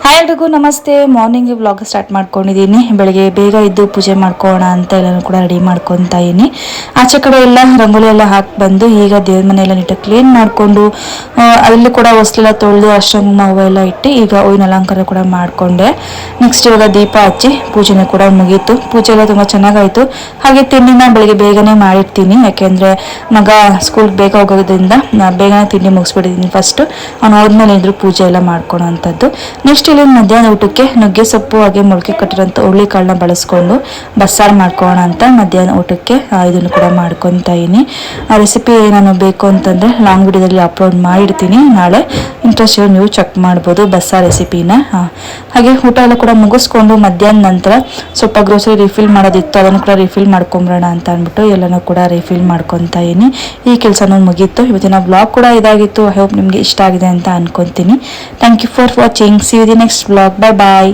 Hi ಎಲ್ರಿಗೂ ನಮಸ್ತೆ. Morning vlog start ಮಾಡ್ಕೊಂಡಿದ್ದೀನಿ. ಬೆಳಗ್ಗೆ ಬೇಗ ಇದ್ದು ಪೂಜೆ ಮಾಡ್ಕೋಣ ಅಂತ ಎಲ್ಲನೂ ಕೂಡ ರೆಡಿ ಮಾಡ್ಕೊತಾ ಇದ್ದೀನಿ. ಆಚೆ ಕಡೆ ಎಲ್ಲ ರಂಗೋಲಿ ಎಲ್ಲ ಹಾಕಿ ಬಂದು ಈಗ ದೇವ್ರ ಮನೆ ಎಲ್ಲ ನೀಟಾಗಿ ಕ್ಲೀನ್ ಮಾಡಿಕೊಂಡು ಅಲ್ಲಿ ಕೂಡ ಹೊಸಲೆಲ್ಲ ತೊಳೆದು ಅಷ್ಟೊಂದು ಹೂವೆಲ್ಲ ಇಟ್ಟು ಈಗ ಹೂವಿನ ಅಲಂಕಾರ ಕೂಡ ಮಾಡಿಕೊಂಡೆ. ನೆಕ್ಸ್ಟ್ ಇವಾಗ ದೀಪ ಹಚ್ಚಿ ಪೂಜೆನೂ ಕೂಡ ಮುಗೀತು. ಪೂಜೆ ಎಲ್ಲ ತುಂಬ ಚೆನ್ನಾಗಾಯಿತು. ಹಾಗೆ ತಿಂಡಿನ ಬೆಳಗ್ಗೆ ಬೇಗನೆ ಮಾಡಿರ್ತೀನಿ, ಯಾಕೆಂದರೆ ಮಗ ಸ್ಕೂಲ್ಗೆ ಬೇಗ ಹೋಗೋದ್ರಿಂದ ಬೇಗನೆ ತಿಂಡಿ ಮುಗಿಸ್ಬಿಟ್ಟಿದ್ದೀನಿ. ಫಸ್ಟು ಅವ್ನು ಹೋದ್ಮೇಲೆ ಇದ್ರು ಪೂಜೆ ಎಲ್ಲ ಮಾಡ್ಕೊಳೋ ಅಂಥದ್ದು. ನೆಕ್ಸ್ಟ್ ಇಲ್ಲಿ ಮಧ್ಯಾಹ್ನ ಊಟಕ್ಕೆ ನುಗ್ಗೆ ಸೊಪ್ಪು ಹಾಗೆ ಮೊಳಕೆ ಕಟ್ಟಿರೋಂಥ ಹುಳ್ಳಿಕಾಳನ್ನ ಬಳಸ್ಕೊಂಡು ಬಸ್ಸಾರು ಮಾಡ್ಕೊಳ್ಳೋಣ ಅಂತ ಮಧ್ಯಾಹ್ನ ಊಟಕ್ಕೆ ಇದನ್ನು ಕೂಡ ಮಾಡ್ಕೊತಾ ಇದ್ದೀನಿ. ಆ ರೆಸಿಪಿ ನಾನು ಬೇಕು ಅಂತಂದರೆ ಲಾಂಗ್ ವಿಡಿಯೋದಲ್ಲಿ ಅಪ್ಲೋಡ್ ಮಾಡಿರ್ತೀನಿ. ನಾಳೆ ಇಂಟ್ರೆಸ್ಟ್ ಇರೋ ನೀವು ಚೆಕ್ ಮಾಡ್ಬೋದು ಬಸ್ಸಾರು ರೆಸಿಪಿನ. ಹಾಗೆ ಊಟ ಎಲ್ಲ ಕೂಡ ಮುಗಿಸ್ಕೊಂಡು ಮಧ್ಯಾಹ್ನ ನಂತರ ಸ್ವಲ್ಪ ಗ್ರೋಸರಿ ರಿಫಿಲ್ ಮಾಡೋದಿತ್ತು, ಅದನ್ನು ಕೂಡ ರಿಫಿಲ್ ಮಾಡ್ಕೊಂಬರೋಣ ಅಂತ ಅಂದ್ಬಿಟ್ಟು ಎಲ್ಲನೂ ಕೂಡ ರಿಫಿಲ್ ಮಾಡ್ಕೊತಾ ಇದ್ದೀನಿ. ಈ ಕೆಲಸನೂ ಮುಗೀತು. ಇವತ್ತಿನ ಬ್ಲಾಗ್ ಕೂಡ ಇದಾಗಿತ್ತು. ಐ ಹೋಪ್ ನಿಮಗೆ ಇಷ್ಟ ಆಗಿದೆ ಅಂತ ಅನ್ಕೊತೀನಿ. Thank you for watching. See you the next blog. Bye bye.